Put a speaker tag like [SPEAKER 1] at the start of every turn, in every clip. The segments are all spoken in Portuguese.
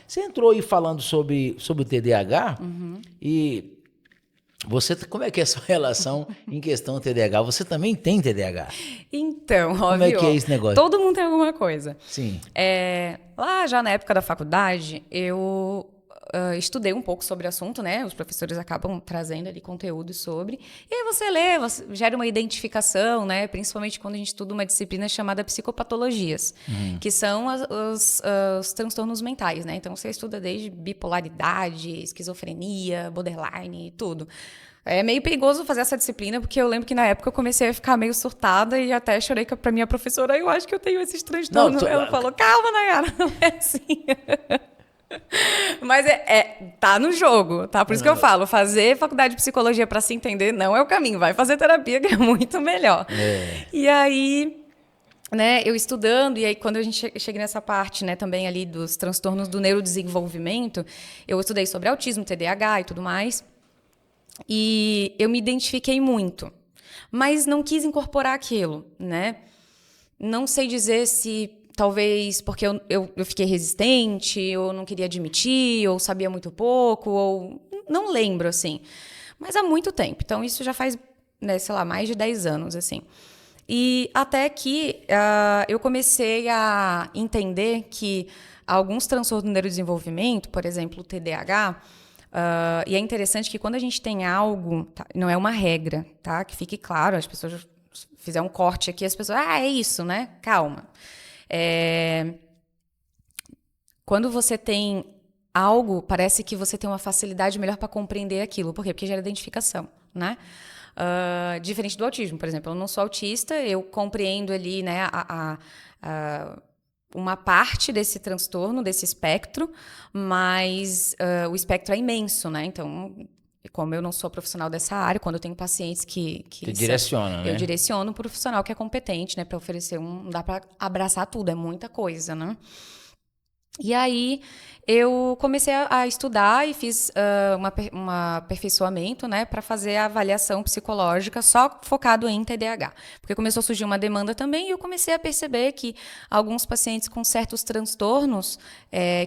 [SPEAKER 1] Você entrou aí falando sobre o TDAH e como é que é a sua relação em questão TDAH? Você também tem TDAH?
[SPEAKER 2] Então,
[SPEAKER 1] Como é
[SPEAKER 2] óbvio,
[SPEAKER 1] que é esse negócio?
[SPEAKER 2] todo mundo tem alguma coisa.
[SPEAKER 1] Sim.
[SPEAKER 2] Lá já na época da faculdade, eu estudei um pouco sobre o assunto, né? Os professores acabam trazendo ali conteúdo sobre. E aí você lê, você gera uma identificação, né? Principalmente quando a gente estuda uma disciplina chamada psicopatologias, que são os transtornos mentais, né? Então você estuda desde bipolaridade, esquizofrenia, borderline, tudo. É meio perigoso fazer essa disciplina, porque eu lembro que na época eu comecei a ficar meio surtada e até chorei pra minha professora, eu acho que eu tenho esses transtornos. Ela falou, calma, Nayara, não é assim. Mas tá no jogo, tá? Por isso que eu falo, fazer faculdade de psicologia para se entender não é o caminho. Vai fazer terapia, que é muito melhor. E aí, né, eu estudando, e aí quando a gente chega nessa parte, né, também ali dos transtornos do neurodesenvolvimento, eu estudei sobre autismo, TDAH e tudo mais. E eu me identifiquei muito, mas não quis incorporar aquilo, né? Não sei dizer se talvez porque eu fiquei resistente, ou não queria admitir, ou sabia muito pouco, ou não lembro, assim. Mas há muito tempo. Então, isso já faz, né, sei lá, mais de 10 anos, assim. E até que eu comecei a entender que alguns transtornos do neurodesenvolvimento, por exemplo, o TDAH, e é interessante que quando a gente tem algo, tá, não é uma regra, tá? Que fique claro, as pessoas fizer um corte aqui, as pessoas, é isso, né? Calma. Quando você tem algo, parece que você tem uma facilidade melhor para compreender aquilo. Por quê? Porque gera identificação, né? Diferente do autismo, por exemplo. Eu não sou autista, eu compreendo ali, né, uma parte desse transtorno, desse espectro, mas o espectro é imenso, né? Então, como eu não sou profissional dessa área, quando eu tenho pacientes que
[SPEAKER 1] Você direciona, né?
[SPEAKER 2] eu direciono um profissional que é competente, né, para oferecer não dá para abraçar tudo, é muita coisa, né? E aí eu comecei a estudar e fiz um aperfeiçoamento, né, para fazer a avaliação psicológica só focado em TDAH. Porque começou a surgir uma demanda também e eu comecei a perceber que alguns pacientes com certos transtornos,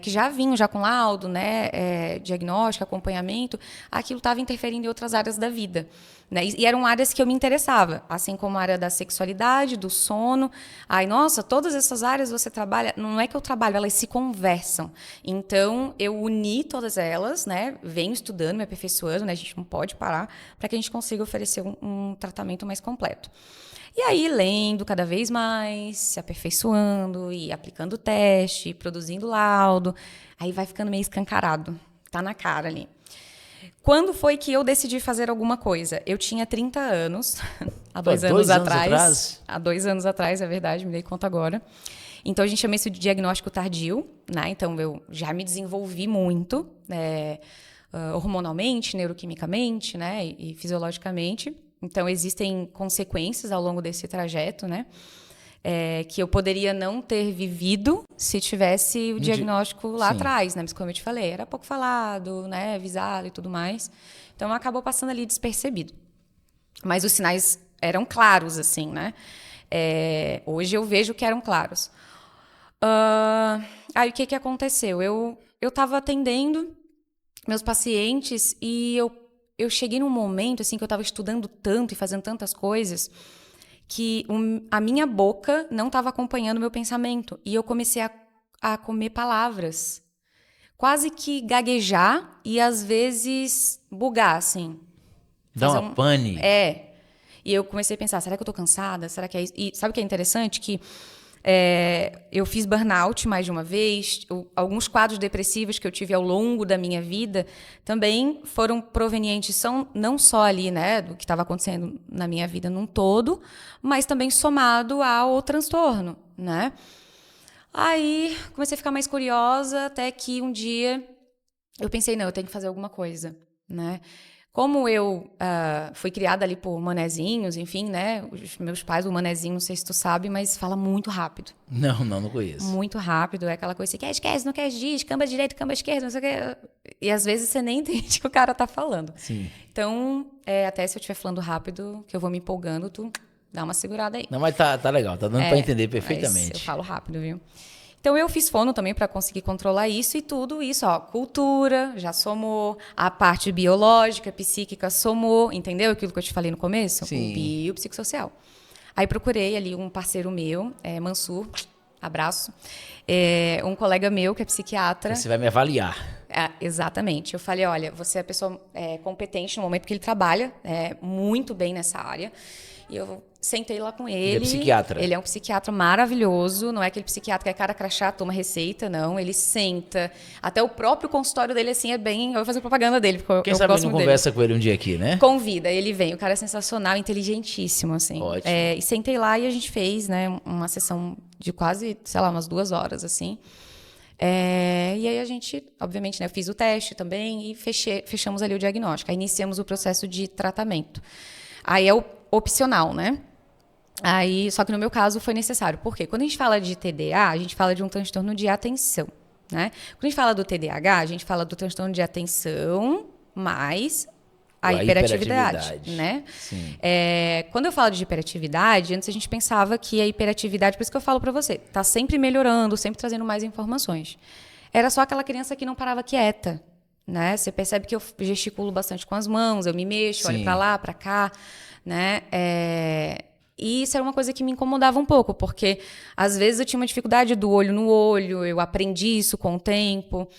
[SPEAKER 2] que já vinham já com laudo, né, diagnóstico, acompanhamento, aquilo estava interferindo em outras áreas da vida. Né? E eram áreas que eu me interessava, assim como a área da sexualidade, do sono. Ai, nossa, todas essas áreas você trabalha. Não é que eu trabalho, elas se conversam. Então, eu uni todas elas, né? Venho estudando, me aperfeiçoando, né? A gente não pode parar para que a gente consiga oferecer um tratamento mais completo. E aí, lendo cada vez mais, se aperfeiçoando e aplicando teste, produzindo laudo, aí vai ficando meio escancarado. Tá na cara ali. Quando foi que eu decidi fazer alguma coisa? Eu tinha 30 anos, há 2 anos atrás. Há 2 anos atrás, é verdade, me dei conta agora. Então, a gente chama isso de diagnóstico tardio, né? Então, eu já me desenvolvi muito, hormonalmente, neuroquimicamente, né? E fisiologicamente. Então, existem consequências ao longo desse trajeto, né? Que eu poderia não ter vivido se tivesse o diagnóstico lá atrás, né? Mas como eu te falei, era pouco falado, né? Avisado e tudo mais. Então, acabou passando ali despercebido. Mas os sinais eram claros, assim, né? Hoje eu vejo que eram claros. Aí, o que aconteceu? Eu estava atendendo meus pacientes e eu cheguei num momento, assim, que eu estava estudando tanto e fazendo tantas coisas que a minha boca não estava acompanhando o meu pensamento. E eu comecei a comer palavras. Quase que gaguejar e, às vezes, bugar, assim.
[SPEAKER 1] Dá uma pane.
[SPEAKER 2] E eu comecei a pensar, será que eu tô cansada? Será que é isso? E sabe o que é interessante? Que eu fiz burnout mais de uma vez. Alguns quadros depressivos que eu tive ao longo da minha vida também foram provenientes, não só ali, né, do que estava acontecendo na minha vida num todo, mas também somado ao transtorno, né? Aí comecei a ficar mais curiosa, até que um dia eu pensei, não, eu tenho que fazer alguma coisa, né? Como eu fui criada ali por manezinhos, enfim, né? Os meus pais, o manezinho, não sei se tu sabe, mas fala muito rápido.
[SPEAKER 1] Não conheço.
[SPEAKER 2] Muito rápido, é aquela coisa assim, quer esquece, não quer diz, camba direito, camba esquerda, não sei o que. E às vezes você nem entende o que o cara tá falando.
[SPEAKER 1] Sim.
[SPEAKER 2] Então, até se eu estiver falando rápido, que eu vou me empolgando, tu dá uma segurada aí.
[SPEAKER 1] Não, mas tá legal, tá dando pra entender perfeitamente.
[SPEAKER 2] Mas eu falo rápido, viu? Então, eu fiz fono também para conseguir controlar isso e tudo isso, ó, cultura, já somou, a parte biológica, psíquica somou, entendeu? Aquilo que eu te falei no começo?
[SPEAKER 1] Sim.
[SPEAKER 2] O biopsicossocial. Aí procurei ali um parceiro meu, Mansur, abraço, um colega meu que é psiquiatra.
[SPEAKER 1] Você vai me avaliar.
[SPEAKER 2] Exatamente. Eu falei, olha, você é a pessoa competente no momento que ele trabalha muito bem nessa área. E eu sentei lá com ele.
[SPEAKER 1] Ele é psiquiatra.
[SPEAKER 2] Ele é um psiquiatra maravilhoso. Não é aquele psiquiatra que é cara crachá, toma receita, não. Ele senta. Até o próprio consultório dele, assim, é bem... Eu vou fazer propaganda dele, porque
[SPEAKER 1] Quem
[SPEAKER 2] eu
[SPEAKER 1] sabe
[SPEAKER 2] gosto
[SPEAKER 1] não
[SPEAKER 2] muito
[SPEAKER 1] conversa
[SPEAKER 2] dele.
[SPEAKER 1] com ele um dia aqui, né?
[SPEAKER 2] Convida, ele vem. O cara é sensacional, inteligentíssimo, assim.
[SPEAKER 1] Ótimo.
[SPEAKER 2] E sentei lá e a gente fez, né, uma sessão de quase, sei lá, umas 2 horas, assim. E aí a gente, obviamente, né, eu fiz o teste também e fechamos ali o diagnóstico. Aí iniciamos o processo de tratamento. Aí é o opcional, né? Aí, só que no meu caso foi necessário. Por quê? Quando a gente fala de TDA, a gente fala de um transtorno de atenção, né? Quando a gente fala do TDAH, a gente fala do transtorno de atenção mais a hiperatividade, né?
[SPEAKER 1] Sim.
[SPEAKER 2] Quando eu falo de hiperatividade, antes a gente pensava que a hiperatividade, por isso que eu falo pra você, tá sempre melhorando, sempre trazendo mais informações. Era só aquela criança que não parava quieta, né? Você percebe que eu gesticulo bastante com as mãos, eu me mexo, olho pra lá, pra cá, né? E isso era uma coisa que me incomodava um pouco, porque às vezes eu tinha uma dificuldade do olho no olho, eu aprendi isso com o tempo.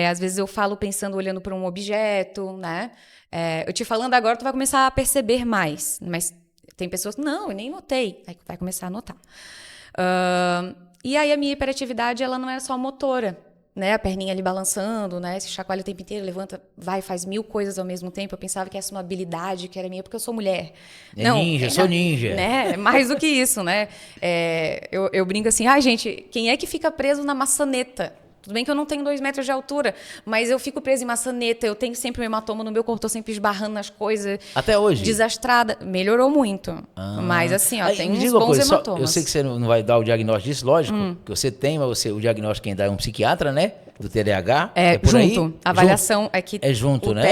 [SPEAKER 2] Às vezes eu falo pensando, olhando para um objeto, né? Eu te falando agora, tu vai começar a perceber mais. Mas tem pessoas que, não, eu nem notei. Aí vai começar a notar. E aí a minha hiperatividade, ela não era só motora, né? A perninha ali balançando, né? Se chacoalha o tempo inteiro, levanta, vai, faz 1000 coisas ao mesmo tempo. Eu pensava que essa uma habilidade que era minha, porque eu sou mulher.
[SPEAKER 1] Ninja, sou ninja.
[SPEAKER 2] Né? Mais do que isso, né? Eu brinco assim, gente, quem é que fica preso na maçaneta? Tudo bem que eu não tenho 2 metros de altura, mas eu fico presa em maçaneta, eu tenho sempre um hematoma no meu corpo, tô sempre esbarrando nas coisas.
[SPEAKER 1] Até hoje?
[SPEAKER 2] Desastrada. Melhorou muito. Mas assim, tem uns bons hematomas.
[SPEAKER 1] Eu sei que você não vai dar o diagnóstico disso, lógico, que você tem, mas o diagnóstico quem dá é um psiquiatra, né? Do TDAH. É por
[SPEAKER 2] junto.
[SPEAKER 1] aí?
[SPEAKER 2] A avaliação é que
[SPEAKER 1] junto, né?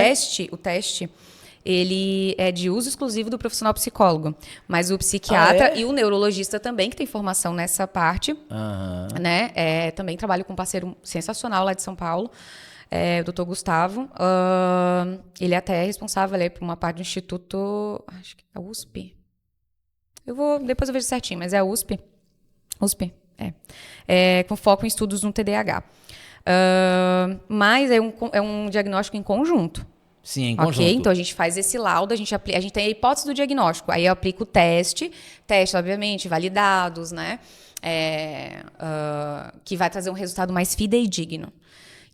[SPEAKER 2] O teste, ele é de uso exclusivo do profissional psicólogo. Mas o psiquiatra e o neurologista também, que tem formação nessa parte, né? Também trabalho com um parceiro sensacional lá de São Paulo, o Dr. Gustavo. Ele até é responsável por uma parte do instituto, acho que é a USP. Depois eu vejo certinho, mas é a USP. Com foco em estudos no TDAH. Mas é um diagnóstico em conjunto.
[SPEAKER 1] Sim, em conjunto.
[SPEAKER 2] Ok, então a gente faz esse laudo, a gente tem a hipótese do diagnóstico, aí eu aplico o teste, obviamente, validados, né? Que vai trazer um resultado mais fidedigno.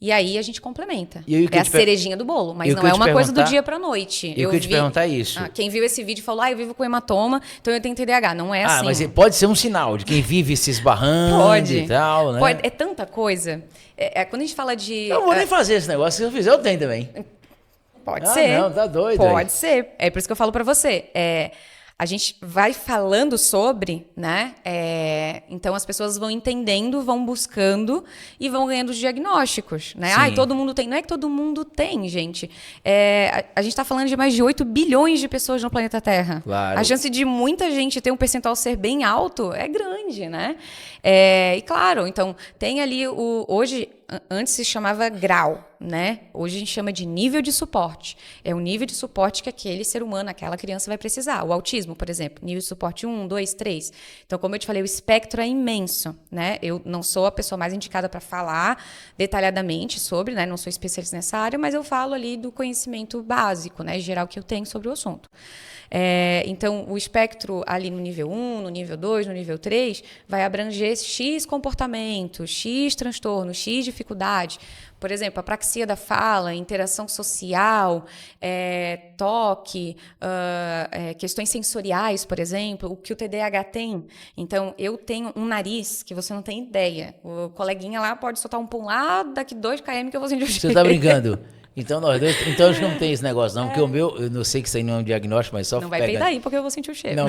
[SPEAKER 2] E aí a gente complementa. É a cerejinha do bolo, mas não é uma coisa do dia pra noite.
[SPEAKER 1] Eu queria te perguntar isso.
[SPEAKER 2] Quem viu esse vídeo falou, eu vivo com hematoma, então eu tenho TDAH. Não é assim.
[SPEAKER 1] Mas pode ser um sinal de quem vive se esbarrando e tal, né?
[SPEAKER 2] Pode, é tanta coisa. Quando a gente fala de...
[SPEAKER 1] Eu não vou nem fazer esse negócio, se eu fizer, eu tenho também.
[SPEAKER 2] Pode ser.
[SPEAKER 1] Não, tá doido.
[SPEAKER 2] Pode ser. É por isso que eu falo pra você. A gente vai falando sobre, né? Então as pessoas vão entendendo, vão buscando e vão ganhando os diagnósticos, né? Todo mundo tem. Não é que todo mundo tem, gente. A gente tá falando de mais de 8 bilhões de pessoas no planeta Terra.
[SPEAKER 1] Claro.
[SPEAKER 2] A chance de muita gente ter um percentual ser bem alto é grande, né? E claro, então tem ali hoje... Antes se chamava grau, né? Hoje a gente chama de nível de suporte. É o nível de suporte que aquele ser humano, aquela criança vai precisar. O autismo, por exemplo, nível de suporte 1, 2, 3. Então, como eu te falei, o espectro é imenso, né? Eu não sou a pessoa mais indicada para falar detalhadamente sobre, né? Não sou especialista nessa área, mas eu falo ali do conhecimento básico, né? Geral que eu tenho sobre o assunto. Então, o espectro ali no nível 1, no nível 2, no nível 3, vai abranger X comportamento, X transtorno, X dificuldade. Por exemplo, apraxia da fala, interação social, toque, questões sensoriais, por exemplo, o que o TDAH tem. Então, eu tenho um nariz que você não tem ideia. O coleguinha lá pode soltar um pum lá, daqui 2 km que eu vou sentir o cheiro.
[SPEAKER 1] Você tá brincando? Então, nós dois. Então, acho que não tem esse negócio, não. Porque o meu, eu não sei que isso aí não é um diagnóstico, mas só
[SPEAKER 2] não vai peidar aí, porque eu vou sentir o cheiro.
[SPEAKER 1] Não,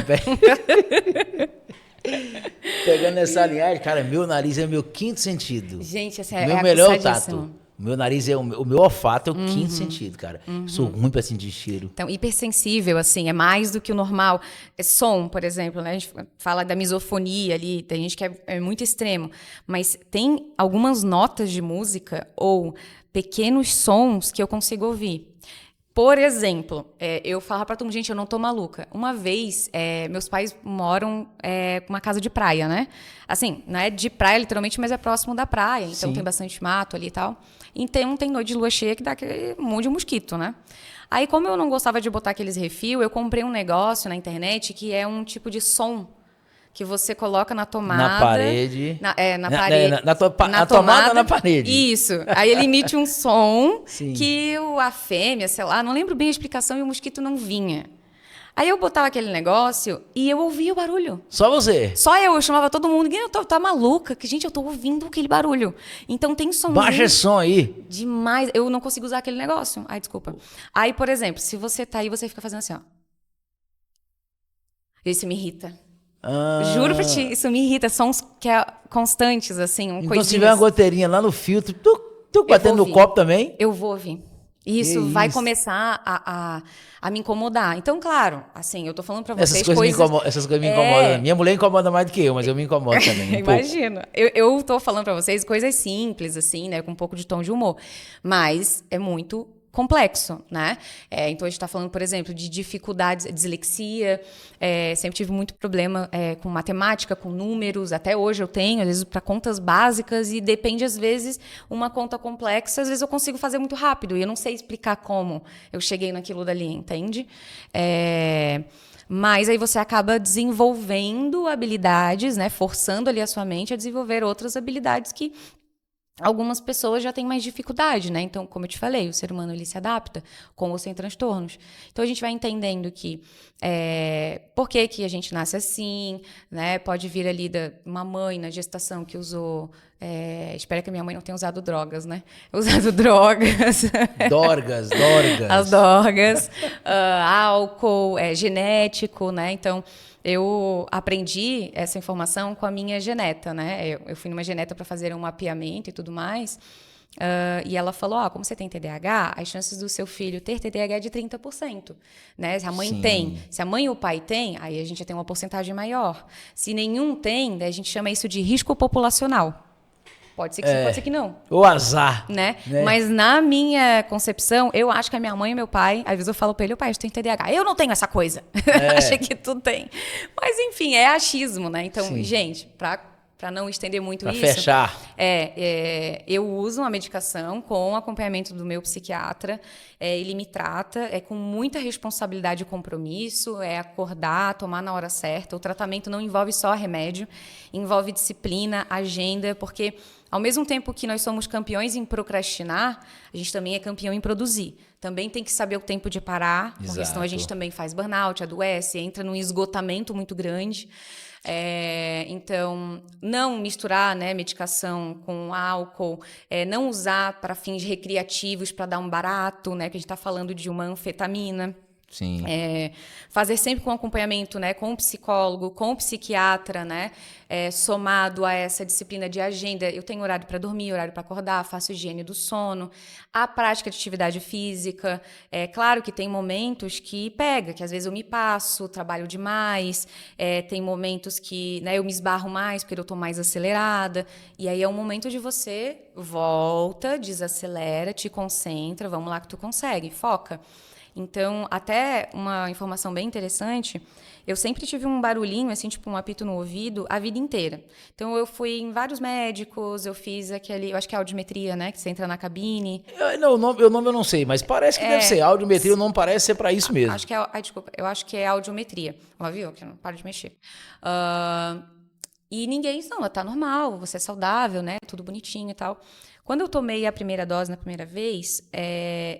[SPEAKER 1] pegando essa linhagem, cara, meu nariz é meu 5º sentido.
[SPEAKER 2] Gente, assim,
[SPEAKER 1] meu melhor tato. O meu nariz o meu olfato é o quinto sentido, cara. Sou ruim pra sentir cheiro.
[SPEAKER 2] Então, hipersensível, assim, é mais do que o normal. É som, por exemplo, né? A gente fala da misofonia ali, tem gente que é muito extremo. Mas tem algumas notas de música ou pequenos sons que eu consigo ouvir. Por exemplo, eu falava pra todo mundo, gente, eu não tô maluca. Uma vez, meus pais moram numa casa de praia, né? Assim, não é de praia literalmente, mas é próximo da praia. Então
[SPEAKER 1] Sim.
[SPEAKER 2] tem bastante mato ali e tal. Então tem noite de lua cheia que dá aquele monte de mosquito, né? Aí, como eu não gostava de botar aqueles refil, eu comprei um negócio na internet que é um tipo de som que você coloca na tomada.
[SPEAKER 1] Na parede.
[SPEAKER 2] Na parede.
[SPEAKER 1] Na tomada ou na parede?
[SPEAKER 2] Isso. Aí ele emite um som
[SPEAKER 1] Sim.
[SPEAKER 2] que a fêmea, sei lá, não lembro bem a explicação, e o mosquito não vinha. Aí eu botava aquele negócio e eu ouvia o barulho.
[SPEAKER 1] Só você?
[SPEAKER 2] Só eu chamava todo mundo. Ninguém, tá maluca? Que, gente, eu tô ouvindo aquele barulho. Então tem som.
[SPEAKER 1] Baixa esse som aí.
[SPEAKER 2] Demais. Eu não consigo usar aquele negócio. Ai, desculpa. Aí, por exemplo, se você tá aí, você fica fazendo assim, ó. Isso me irrita. Juro pra ti, isso me irrita. Sons que é constantes, assim,
[SPEAKER 1] Então, se tiver uma goteirinha lá no filtro, tu batendo no
[SPEAKER 2] ouvir.
[SPEAKER 1] copo também?
[SPEAKER 2] Eu vou ouvir. Isso vai começar a me incomodar. Então, claro, assim, eu tô falando pra vocês
[SPEAKER 1] Essas coisas me incomodam. Minha mulher incomoda mais do que eu, mas eu me incomodo também.
[SPEAKER 2] Imagina. Eu tô falando pra vocês coisas simples, assim, né? Com um pouco de tom de humor. Mas é muito complexo, né? Então, a gente tá falando, por exemplo, de dificuldades, dislexia. Sempre tive muito problema com matemática, com números. Até hoje eu tenho, às vezes, para contas básicas. E depende, às vezes, uma conta complexa. Às vezes eu consigo fazer muito rápido. E eu não sei explicar como eu cheguei naquilo dali, entende? Mas aí você acaba desenvolvendo habilidades, né? Forçando ali a sua mente a desenvolver outras habilidades que algumas pessoas já têm mais dificuldade, né? Então, como eu te falei, o ser humano ele se adapta com ou sem transtornos. Então, a gente vai entendendo que por que a gente nasce assim, né? Pode vir ali uma mãe na gestação que usou... espero que a minha mãe não tenha usado drogas, né? Usado drogas.
[SPEAKER 1] Dorgas.
[SPEAKER 2] As drogas. Álcool, genético, né? Então... Eu aprendi essa informação com a minha geneta, né? Eu fui numa geneta para fazer um mapeamento e tudo mais. E ela falou, como você tem TDAH, as chances do seu filho ter TDAH é de 30%. Né? Se a mãe tem, se a mãe e o pai têm, aí a gente já tem uma porcentagem maior. Se nenhum tem, daí a gente chama isso de risco populacional. Pode ser que sim, pode ser que não.
[SPEAKER 1] O azar.
[SPEAKER 2] Né? Mas na minha concepção, eu acho que a minha mãe e meu pai, às vezes eu falo pra ele, pai, eu tenho TDAH. Eu não tenho essa coisa. Achei que tu tem. Mas enfim, é achismo, né? Então, gente, para não estender muito
[SPEAKER 1] pra
[SPEAKER 2] isso.
[SPEAKER 1] Para fechar.
[SPEAKER 2] Eu uso uma medicação com acompanhamento do meu psiquiatra. Ele me trata, com muita responsabilidade e compromisso. Acordar, tomar na hora certa. O tratamento não envolve só remédio, envolve disciplina, agenda, porque ao mesmo tempo que nós somos campeões em procrastinar, a gente também é campeão em produzir. Também tem que saber o tempo de parar, porque senão a gente também faz burnout, adoece, entra num esgotamento muito grande. Então, não misturar, né, medicação com álcool, não usar para fins recreativos para dar um barato, né, que a gente está falando de uma anfetamina.
[SPEAKER 1] Sim.
[SPEAKER 2] Fazer sempre com acompanhamento, né, com o psicólogo, com o psiquiatra, né, somado a essa disciplina de agenda. Eu tenho horário para dormir, horário para acordar, faço higiene do sono, a prática de atividade física. Claro que tem momentos que pega, que às vezes eu me passo, trabalho demais, tem momentos que, né, eu me esbarro mais porque eu estou mais acelerada, e aí é um momento de você volta, desacelera, te concentra, vamos lá que tu consegue, foca. Então, até uma informação bem interessante, eu sempre tive um barulhinho, assim, tipo um apito no ouvido, a vida inteira. Então, eu fui em vários médicos, eu fiz eu acho que é audiometria, né, que você entra na cabine.
[SPEAKER 1] O nome eu não sei, mas parece que deve ser. A audiometria, o nome parece ser para isso mesmo.
[SPEAKER 2] Acho que desculpa, eu acho que é audiometria. Ela viu que não para de mexer. E ninguém, não, tá normal, você é saudável, né, tudo bonitinho e tal. Quando eu tomei a primeira dose na primeira vez,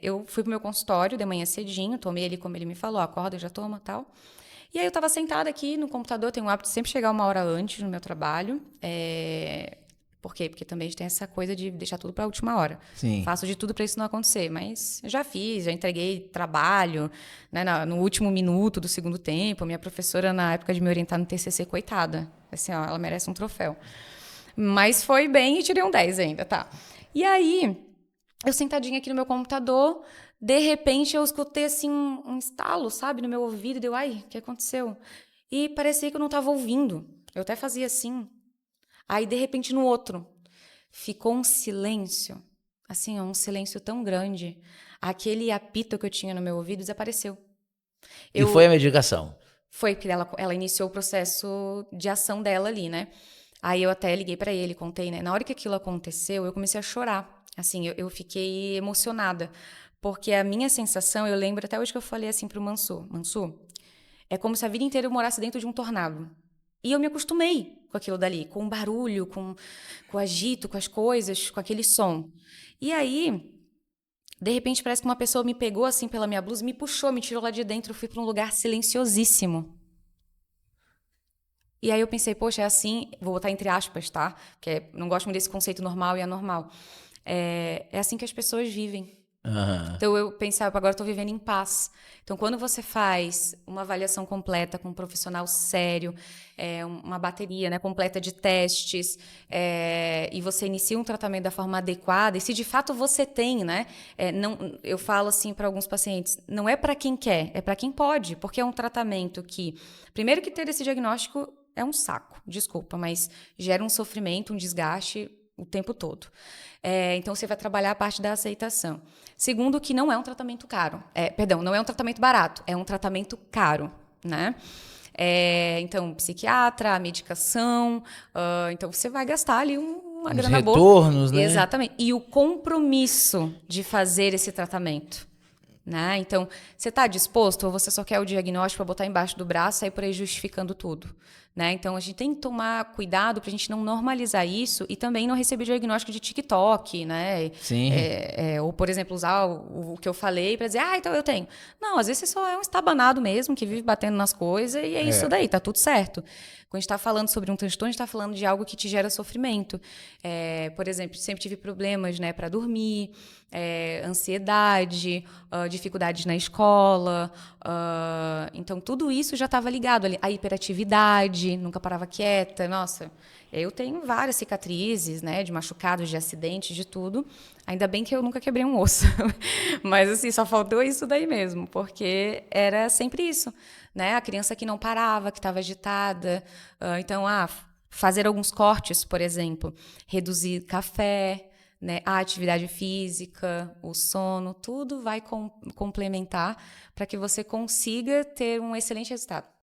[SPEAKER 2] eu fui pro meu consultório de manhã cedinho, tomei ali como ele me falou, acorda, já toma, tal. E aí eu estava sentada aqui no computador, tenho o hábito de sempre chegar uma hora antes no meu trabalho. Por quê? Porque também a gente tem essa coisa de deixar tudo para a última hora.
[SPEAKER 1] Sim.
[SPEAKER 2] Faço de tudo para isso não acontecer, mas eu já fiz, já entreguei trabalho, né, no último minuto do segundo tempo. Minha professora, na época de me orientar no TCC, coitada. Assim, ela merece um troféu. Mas foi bem e tirei um 10 ainda, tá? E aí, Eu sentadinha aqui no meu computador, de repente eu escutei assim um estalo, sabe, no meu ouvido, e deu, ai, o que aconteceu? E parecia que eu não estava ouvindo. Eu até fazia assim. Aí, de repente, no outro, ficou um silêncio, assim, um silêncio tão grande. Aquele apito que eu tinha no meu ouvido desapareceu.
[SPEAKER 1] E foi a
[SPEAKER 2] Eu
[SPEAKER 1] medicação.
[SPEAKER 2] Foi porque ela iniciou o processo de ação dela ali, né? Aí eu até liguei pra ele, contei, né? Na hora que aquilo aconteceu, eu comecei a chorar. Assim, eu fiquei emocionada. Porque a minha sensação, eu lembro até hoje que eu falei assim pro Mansur: Mansur, é como se a vida inteira eu morasse dentro de um tornado. E eu me acostumei com aquilo dali, com o barulho, com o agito, com as coisas, com aquele som. E aí, de repente, parece que uma pessoa me pegou assim pela minha blusa, me puxou, me tirou lá de dentro, eu fui pra um lugar silenciosíssimo. E aí eu pensei, poxa, é assim, vou botar entre aspas, tá? Porque não gosto muito desse conceito normal e anormal. É assim que as pessoas vivem.
[SPEAKER 1] Aham.
[SPEAKER 2] Então eu pensava, agora eu tô vivendo em paz. Então quando você faz uma avaliação completa com um profissional sério, uma bateria, né, completa de testes, e você inicia um tratamento da forma adequada, e se de fato você tem, né, não, eu falo assim para alguns pacientes, não é para quem quer, é para quem pode, porque é um tratamento que, primeiro que ter esse diagnóstico é um saco, desculpa, mas gera um sofrimento, um desgaste o tempo todo. Então, você vai trabalhar a parte da aceitação. Segundo, que não é um tratamento caro. Perdão, não é um tratamento barato, é um tratamento caro, né? Então, psiquiatra, medicação. Então, você vai gastar ali uma
[SPEAKER 1] Uns
[SPEAKER 2] grana boa.
[SPEAKER 1] retornos, né?
[SPEAKER 2] Exatamente. E o compromisso de fazer esse tratamento. Né? Então, você está disposto ou você só quer o diagnóstico para botar embaixo do braço e sair por aí justificando tudo? Né? Então, a gente tem que tomar cuidado para a gente não normalizar isso e também não receber diagnóstico de TikTok, né?
[SPEAKER 1] Sim.
[SPEAKER 2] Ou, por exemplo, usar o que eu falei para dizer, então eu tenho. Não, às vezes você só é um estabanado mesmo, que vive batendo nas coisas e é isso daí, tá tudo certo. Quando a gente está falando sobre um transtorno, a gente está falando de algo que te gera sofrimento. Por exemplo, sempre tive problemas, né, para dormir, ansiedade, dificuldades na escola. Então, tudo isso já estava ligado ali. A hiperatividade, nunca parava quieta. Nossa, eu tenho várias cicatrizes, né, de machucados, de acidentes, de tudo. Ainda bem que eu nunca quebrei um osso. Mas, assim, só faltou isso daí mesmo, porque era sempre isso, né? A criança que não parava, que estava agitada. Então, fazer alguns cortes, por exemplo, reduzir café, né, a atividade física, o sono, tudo vai complementar para que você consiga ter um excelente resultado.